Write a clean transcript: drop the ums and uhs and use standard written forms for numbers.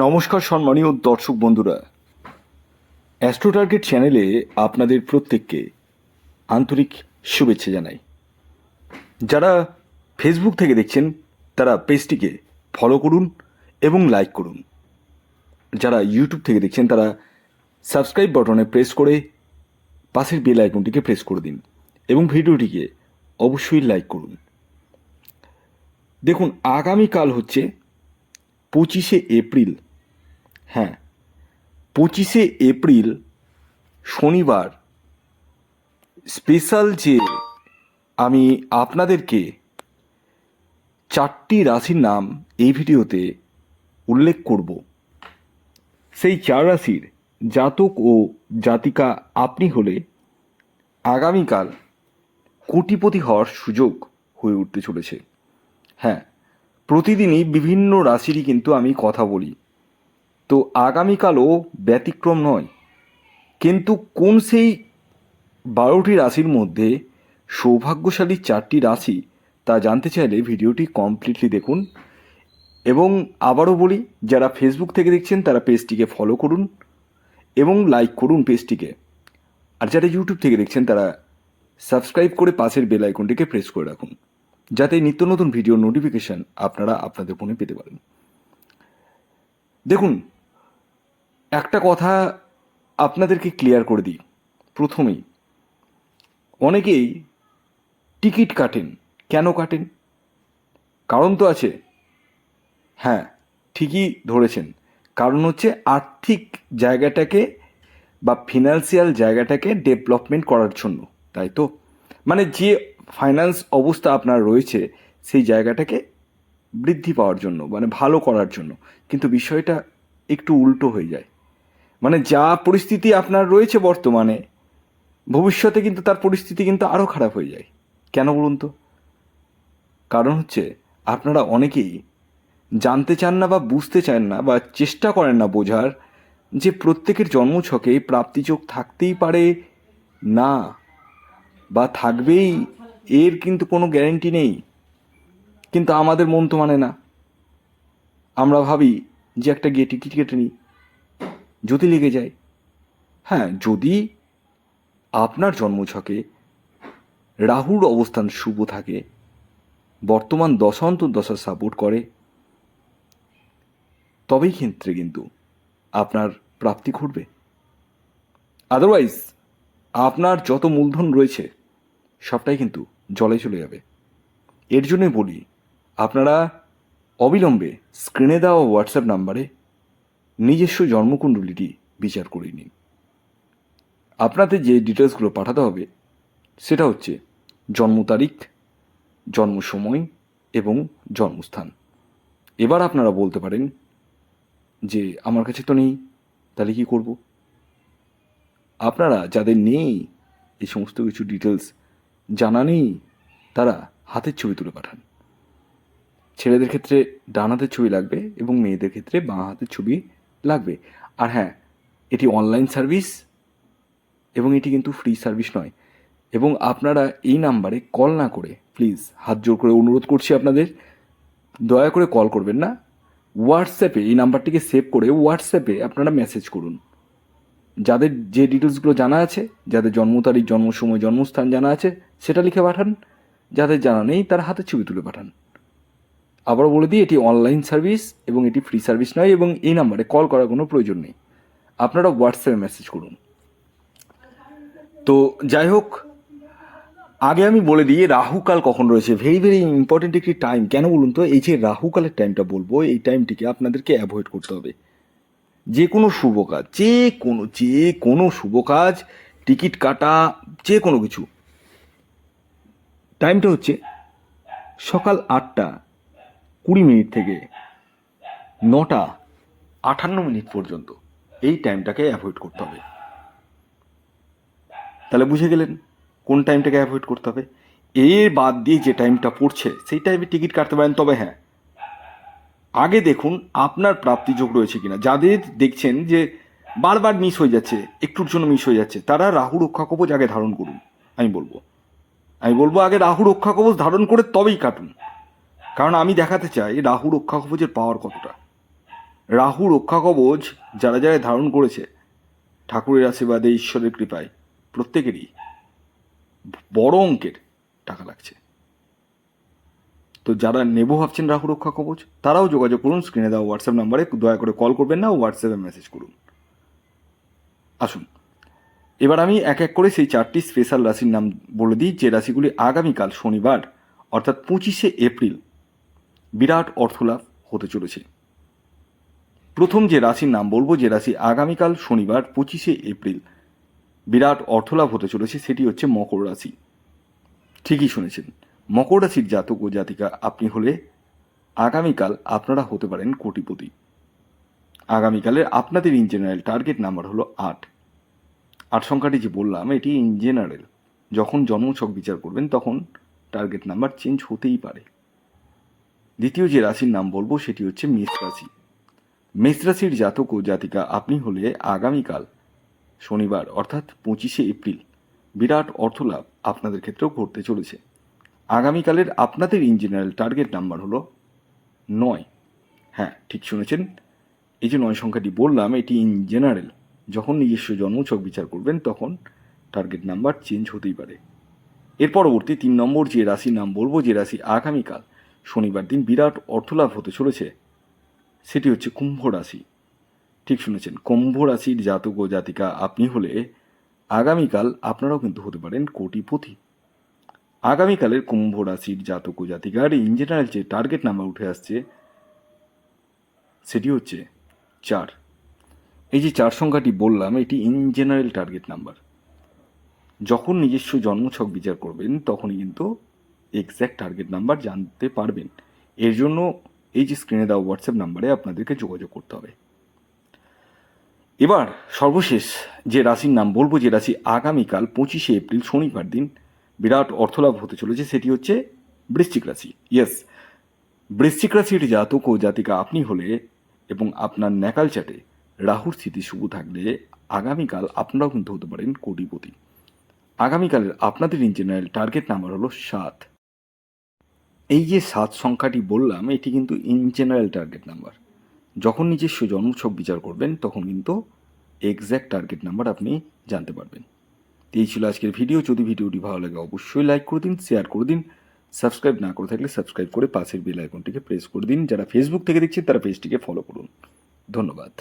নমস্কার সম্মানীয় দর্শক বন্ধুরা, অ্যাস্ট্রো টার্গেট চ্যানেলে আপনাদের প্রত্যেককে আন্তরিক শুভেচ্ছা জানাই। যারা ফেসবুক থেকে দেখছেন তারা পেজটিকে ফলো করুন এবং লাইক করুন। যারা ইউটিউব থেকে দেখছেন তারা সাবস্ক্রাইব বাটনে প্রেস করে পাশের বেল আইকনটিকে প্রেস করে দিন এবং ভিডিওটিকে অবশ্যই লাইক করুন। দেখুন, আগামীকাল হচ্ছে 25শে এপ্রিল। হ্যাঁ, 25শে এপ্রিল শনিবার স্পেশাল যে আমি আপনাদেরকে 4টি রাশির নাম এই ভিডিওতে উল্লেখ করব, সেই 4 রাশির জাতক ও জাতিকা আপনি হলে আগামীকাল কোটিপতি হওয়ার সুযোগ হয়ে উঠতে চলেছে। হ্যাঁ, প্রতিদিনই বিভিন্ন রাশিরই কিন্তু আমি কথা বলি, তো আগামীকালও ব্যতিক্রম নয়। কিন্তু কোন সেই 12টি রাশির মধ্যে সৌভাগ্যশালী 4টি রাশি তা জানতে চাইলে ভিডিওটি কমপ্লিটলি দেখুন। এবং আবারও বলি, যারা ফেসবুক থেকে দেখছেন তারা পেজটিকে ফলো করুন এবং লাইক করুন পেজটিকে, আর যারা ইউটিউব থেকে দেখছেন তারা সাবস্ক্রাইব করে পাশের বেল আইকনটিকে প্রেস করে রাখুন, যাতে নিত্য নতুন ভিডিওর নোটিফিকেশান আপনারা আপনাদের ফোনে পেতে পারেন। দেখুন, একটা কথা আপনাদেরকে ক্লিয়ার করে দিই প্রথমেই। অনেকেই টিকিট কাটেন, কেন কাটেন? কারণ তো আছে। হ্যাঁ, ঠিকই ধরেছেন, কারণ হচ্ছে আর্থিক জায়গাটাকে বা ফিনান্সিয়াল জায়গাটাকে ডেভেলপমেন্ট করার জন্য, তাই তো? মানে যে ফাইন্যান্স অবস্থা আপনার রয়েছে সেই জায়গাটাকে বৃদ্ধি পাওয়ার জন্য, মানে ভালো করার জন্য। কিন্তু বিষয়টা একটু উল্টো হয়ে যায়। মানে যা পরিস্থিতি আপনার রয়েছে বর্তমানে, ভবিষ্যতে কিন্তু তার পরিস্থিতি কিন্তু আরও খারাপ হয়ে যায়। কেন বলুন তো? কারণ হচ্ছে আপনারা অনেকেই জানতে চান না বা বুঝতে চান না বা চেষ্টা করেন না বোঝার যে প্রত্যেকের জন্মছকে প্রাপ্তিযোগ থাকতেই পারে না, বা থাকবেই, এর কিন্তু কোনো গ্যারেন্টি নেই। কিন্তু আমাদের মন তো মানে না। আমরা ভাবি যে একটা গিয়ে টিকিট কেটে নিই, যদি লেগে যায়। হ্যাঁ, যদি আপনার জন্মছকে রাহুর অবস্থান শুভ থাকে, বর্তমান দশা সাপোর্ট করে, তবেই ক্ষেত্রে কিন্তু আপনার প্রাপ্তি ঘটবে। আদারওয়াইজ আপনার যত মূলধন রয়েছে সবটাই কিন্তু জলে চলে যাবে। এর জন্যই বলি, আপনারা অবিলম্বে স্ক্রিনে দেওয়া হোয়াটসঅ্যাপ নাম্বারে নিজস্ব জন্মকুণ্ডলীটি বিচার করে নিন। আপনাদের যে ডিটেলসগুলো পাঠাতে হবে সেটা হচ্ছে জন্ম তারিখ, জন্ম সময় এবং জন্মস্থান। এবার আপনারা বলতে পারেন যে আমার কাছে তো নেই, তাহলে কী করব? আপনারা যাদের নেই, এই সমস্ত কিছু ডিটেলস জানা নেই, তারা হাতের ছবি তুলে পাঠান। ছেলেদের ক্ষেত্রে ডান হাতের ছবি লাগবে এবং মেয়েদের ক্ষেত্রে বাঁ হাতের ছবি লাগবে। আর হ্যাঁ, এটি অনলাইন সার্ভিস এবং এটি কিন্তু ফ্রি সার্ভিস নয়। এবং আপনারা এই নাম্বারে কল না করে, প্লিজ হাত জোর করে অনুরোধ করছি আপনাদের, দয়া করে কল করবেন না। হোয়াটসঅ্যাপে এই নাম্বারটিকে সেভ করে হোয়াটসঅ্যাপে আপনারা মেসেজ করুন। যাদের যে ডিটেলসগুলো জানা আছে, যাদের জন্ম তারিখ, জন্ম সময়, জন্মস্থান জানা আছে, সেটা লিখে পাঠান। যাদের জানা নেই তারা হাতের ছবি তুলে পাঠান। আবারও বলে দিই, এটি অনলাইন সার্ভিস এবং এটি ফ্রি সার্ভিস নয়, এবং এই নাম্বারে কল করার কোনো প্রয়োজন নেই। আপনারা হোয়াটসঅ্যাপে মেসেজ করুন। তো যাই হোক, আগে আমি বলে দিই রাহুকাল কখন রয়েছে। ভেরি ভেরি ইম্পর্টেন্ট একটি টাইম। কেন বলুন তো? এই যে রাহুকালের টাইমটা বলবো, এই টাইমটিকে আপনাদেরকে অ্যাভয়েড করতে হবে। যে কোনো শুভ কাজ, যে কোনো শুভ কাজ, টিকিট কাটা, যে কোনো কিছু, টাইমটা হচ্ছে সকাল 8টা 20 মিনিট থেকে 9টা 58 মিনিট পর্যন্ত। এই টাইমটাকে অ্যাভয়েড করতে হবে। তাহলে বুঝে গেলেন কোন টাইমটাকে অ্যাভয়েড করতে হবে। এর বাদ দিয়ে যে টাইমটা পড়ছে সেই টাইমে টিকিট কাটতে পারেন। তবে হ্যাঁ, আগে দেখুন আপনার প্রাপ্তিযোগ রয়েছে কিনা। যাদের দেখছেন যে বারবার মিস হয়ে যাচ্ছে, একটুর জন্য মিস হয়ে যাচ্ছে, তারা রাহু রক্ষা কবচ আগে ধারণ করুন। আমি বলবো আগে রাহু রক্ষা কবচ ধারণ করে তবেই কাটুন। কারণ আমি দেখাতে চাই রাহু রক্ষা কবচের পাওয়ার কতটা। রাহু রক্ষা কবচ যারা যারা ধারণ করেছে ঠাকুরের আশীর্বাদে ঈশ্বরের কৃপায় প্রত্যেকেরই বড় অঙ্কের টাকা লাগছে। তো যারা নেবো ভাবছেন রাহু রক্ষা কবচ তারাও যোগাযোগ করুন, স্ক্রিনে দেওয়া হোয়াটসঅ্যাপ নাম্বারে দয়া করে কল করবেন না, হোয়াটসঅ্যাপে মেসেজ করুন। আসুন এবার আমি এক এক করে সেই 4টি স্পেশাল রাশির নাম বলে দিই, যে রাশিগুলি আগামীকাল শনিবার অর্থাৎ 25শে এপ্রিল বিরাট অর্থলাভ হতে চলেছে। প্রথম যে রাশির নাম বলবো, যে রাশি আগামীকাল শনিবার 25শে এপ্রিল বিরাট অর্থলাভ হতে চলেছে, সেটি হচ্ছে মকর রাশি। ঠিকই শুনেছেন, মকর রাশির জাতক ও জাতিকা আপনি হলে আগামীকাল আপনারা হতে পারেন কোটিপতি। আগামীকালের আপনাদের ইন জেনারেল টার্গেট নাম্বার হলো 8। 8 সংখ্যাটি যে বললাম এটি ইন জেনারেল, যখন জন্মছক বিচার করবেন তখন টার্গেট নাম্বার চেঞ্জ হতেই পারে। দ্বিতীয় যে রাশির নাম বলবো সেটি হচ্ছে মেষ রাশি। মেষ রাশির জাতক ও জাতিকা আপনি হলে আগামীকাল শনিবার অর্থাৎ 25শে এপ্রিল বিরাট অর্থলাভ আপনাদের ক্ষেত্রেও ঘটতে চলেছে। আগামীকালের আপনাদের ইন জেনারেল টার্গেট নাম্বার হলো 9। হ্যাঁ ঠিক শুনেছেন, এই যে 9 সংখ্যাটি বললাম এটি ইন জেনারেল, যখন নিজস্ব জন্মছক বিচার করবেন তখন টার্গেট নাম্বার চেঞ্জ হতেই পারে। এর পরবর্তী 3 নম্বর যে রাশির নাম বলবো, যে রাশি আগামীকাল শনিবার দিন বিরাট অর্থলাভ হতে চলেছে, সেটি হচ্ছে কুম্ভ রাশি। ঠিক শুনেছেন, কুম্ভ রাশির জাতক ও জাতিকা আপনি হলে আগামীকাল আপনারাও কিন্তু হতে পারেন কোটিপতি। আগামীকালের কুম্ভ রাশির জাতক ও জাতিকার ইন জেনারেল যে টার্গেট নাম্বার উঠে আসছে সেটি হচ্ছে 4। এই যে 4 সংখ্যাটি বললাম এটি ইন জেনারেল টার্গেট নাম্বার, যখন নিজস্ব জন্মছক বিচার করবেন তখনই কিন্তু এক্স্যাক্ট টার্গেট নাম্বার জানতে পারবেন। এর জন্য এই যে স্ক্রিনে দেওয়া হোয়াটসঅ্যাপ নাম্বারে আপনাদেরকে যোগাযোগ করতে হবে। এবার সর্বশেষ যে রাশির নাম বলবো, যে রাশি আগামীকাল 25শে এপ্রিল শনিবার দিন বিরাট অর্থলাভ হতে চলেছে, সেটি হচ্ছে বৃশ্চিক রাশি। ইয়েস, বৃশ্চিক রাশির জাতক ও জাতিকা আপনি হলে এবং আপনার ন্যাকাল চাটে রাহুর স্থিতি শুভ থাকলে আগামীকাল আপনারাও কিন্তু হতে পারেন কোটিপতি। আগামীকালের আপনাদের ইন জেনারেল টার্গেট নাম্বার হলো 7। এই যে 7 সংখ্যাটি বললাম এটি কিন্তু ইন জেনারেল টার্গেট নাম্বার, যখন নিজস্ব জন্মছক বিচার করবেন তখন কিন্তু এক্স্যাক্ট টার্গেট নাম্বার আপনি জানতে পারবেন। এই ছিল আজকের ভিডিও। যদি ভিডিওটি ভালো লাগে অবশ্যই লাইক করে দিন, শেয়ার করে দিন, সাবস্ক্রাইব না করে থাকলে সাবস্ক্রাইব করে পাশের বেল আইকনটিকে প্রেস করে দিন। যারা ফেসবুক থেকে দেখছেন তারা পেজটিকে ফলো করুন। ধন্যবাদ।